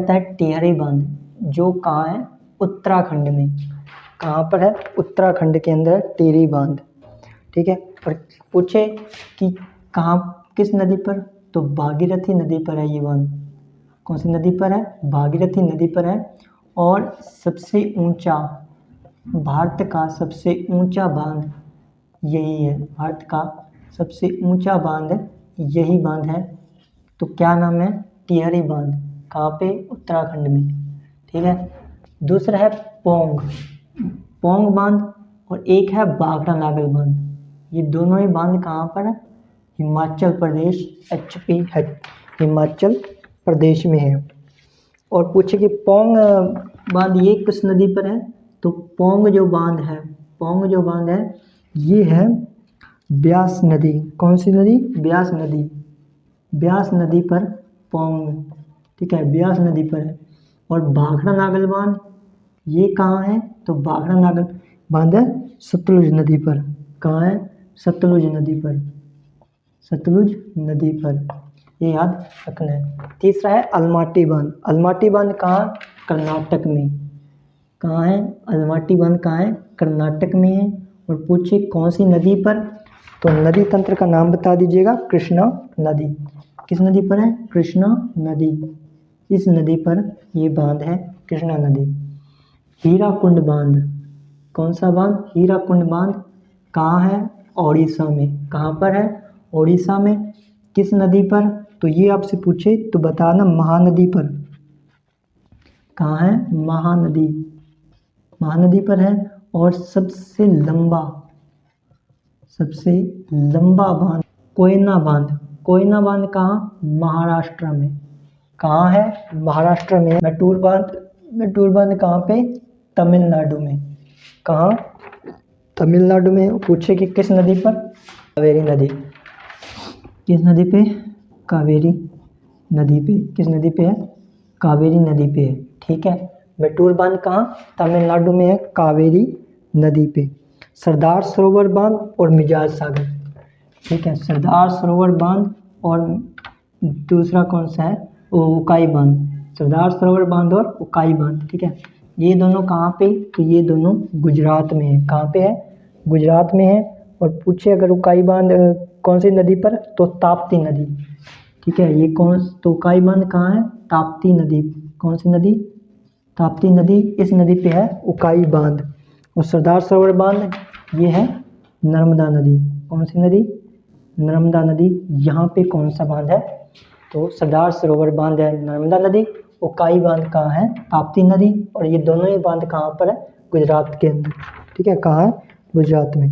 जाता है टिहरी बांध, जो कहाँ है, उत्तराखंड में। कहाँ पर है, उत्तराखंड के अंदर टिहरी बांध। ठीक है, और पूछे कि कहाँ, किस नदी पर, तो भागीरथी नदी पर है ये बांध। कौन सी नदी पर है, भागीरथी नदी पर है। और सबसे ऊंचा, भारत का सबसे ऊंचा बांध यही है, भारत का सबसे ऊंचा बांध यही बांध है। तो क्या नाम है, टिहरी बांध। कहाँ पे, उत्तराखंड में। ठीक है, दूसरा है पोंग, पोंग बांध, और एक है बाघड़ा नागल बांध। ये दोनों ही बांध कहाँ पर है, हिमाचल प्रदेश, HP है, हिमाचल प्रदेश में है। और पूछे कि पोंग बांध ये किस नदी पर है, तो पोंग जो बांध है, पोंग जो बांध है ये है ब्यास नदी। कौन सी नदी, ब्यास नदी, ब्यास नदी पर पोंग। ठीक है, ब्यास नदी पर है। और भाखड़ा नागल बांध ये कहाँ है, तो भाखड़ा नागल बांध है सतलुज नदी पर। कहाँ है, सतलुज नदी पर, सतलुज नदी पर, ये याद रखना है। तीसरा है अलमाटी बांध। अलमाटी बांध कहाँ, कर्नाटक में। कहाँ है, अलमाटी बांध कहाँ है, कर्नाटक में है। और पूछिए कौन सी नदी पर, तो नदी तंत्र का नाम बता दीजिएगा, कृष्णा नदी। किस नदी पर है, कृष्णा नदी, इस नदी पर ये बांध है, कृष्णा नदी। हीराकुंड बांध, कौन सा बांध, हीराकुंड बांध कहाँ है, ओडिशा में। कहाँ पर है, ओडिशा में। किस नदी पर, तो ये आपसे पूछे तो बताना, महानदी पर। कहाँ है, महानदी, महानदी पर है। और सबसे लंबा, सबसे लंबा बांध कोयना बांध। कोयना बांध कहाँ, महाराष्ट्र में। कहाँ है, महाराष्ट्र में। मैटूर बांध, मैटूर बांध कहाँ पे, तमिलनाडु में। कहाँ, तमिलनाडु में। पूछे कि किस नदी पर, कावेरी नदी। किस नदी पे, कावेरी नदी पे। किस नदी पे है, कावेरी नदी पे है। ठीक है, मैटूर बांध कहाँ, तमिलनाडु में है, कावेरी नदी पे। सरदार सरोवर बांध और मिजाज सागर। ठीक है, सरदार सरोवर बांध और दूसरा कौन सा है, उकाई बांध। सरदार सरोवर बांध और उकाई बांध। ठीक है, ये दोनों कहाँ पे, तो ये दोनों गुजरात में है। कहाँ पे है, गुजरात में है। और पूछे अगर उकाई बांध कौन सी नदी पर, तो ताप्ती नदी। ठीक है, ये कौन, तो उकाई बांध कहाँ है, ताप्ती नदी। कौन सी नदी, ताप्ती नदी, इस नदी पे है उकाई बांध। और सरदार सरोवर बांध ये है नर्मदा नदी। कौन सी नदी, नर्मदा नदी। यहाँ पे कौन सा बांध है, तो सरदार सरोवर बांध है नर्मदा नदी। उकाई बांध कहाँ है, ताप्ती नदी। और ये दोनों ही बांध कहाँ पर है, गुजरात के अंदर। ठीक है, कहाँ है, गुजरात में।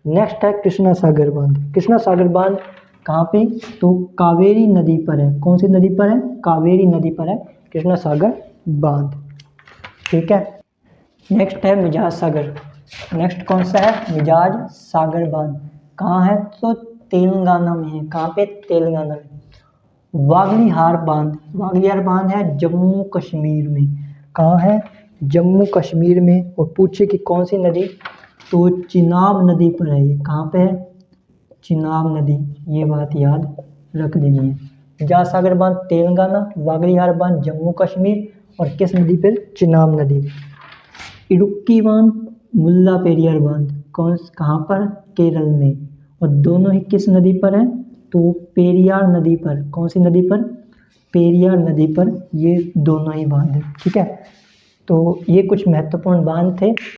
नेक्स्ट है कृष्णा सागर बांध। कृष्णा सागर बांध कहाँ पे, तो कावेरी नदी पर है। कौन सी नदी पर है, कावेरी नदी पर है कृष्णा सागर बांध। ठीक है, नेक्स्ट है मिजाज सागर। नेक्स्ट कौन सा है, मिजाज सागर बांध। कहाँ है, तो तेलंगाना में है। कहाँ पे, तेलंगाना में। वागलीहार बांध, वागलीहार बांध है जम्मू कश्मीर में। कहाँ है, जम्मू कश्मीर में। और पूछे कि कौन सी नदी, तो चिनाब नदी पर है ये। कहाँ पे है, चिनाब नदी, ये बात याद रख देनी है। मिजाज सागर बांध तेलंगाना, वागलीहार बांध जम्मू कश्मीर, और किस नदी पर, चिनाब नदी। इडुक्की बांध, मुल्ला पेरियार बांध, कौन, कहाँ पर, केरल में। और दोनों ही किस नदी पर है, तो पेरियार नदी पर। कौन सी नदी पर, पेरियार नदी पर ये दोनों ही बांध है। ठीक है, तो ये कुछ महत्वपूर्ण बांध थे।